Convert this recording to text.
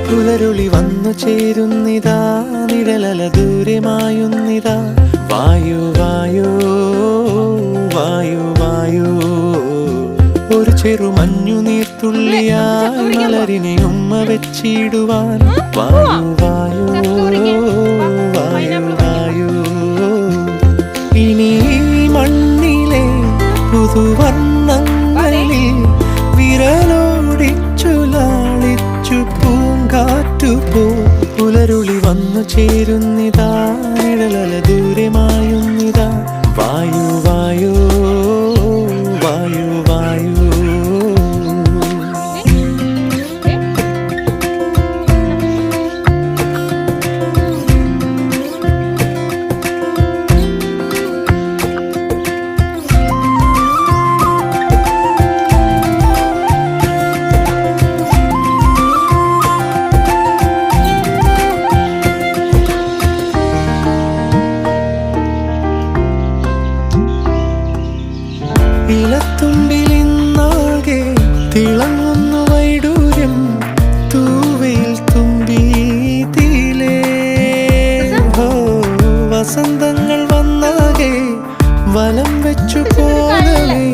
പുലരുളി വന്നു ചേരുന്നിതാ, നിഴലല ദൂരെ മായുന്നിതാ. വായു വായു വായു വായു, ഒരു ചെറു മഞ്ഞു നീർത്തുള്ളിയാൽ മലരിനെ ഉമ്മ വെച്ചിടുവാൻ. വായു വായു വായു വായു, ഇനി മണ്ണിലെ പുതുവർണ്ണങ്ങളിൽ വിരലോടിച്ചു ലാളിച്ചു പൂങ്കാറ്റുപോ. പുലരുളി വന്നു ചേരുന്നിതാ, നിഴലല ദൂരെ മായുന്നിതാ. വായു വായു വായു വായു. ഇലത്തുമ്പിലിന്നാകെ തിളങ്ങുന്നു വൈഡൂര്യം, തൂവയിൽ തുമ്പി തീലേ. വസന്തങ്ങൾ വന്നാകെ വലം വെച്ചു പോകവേ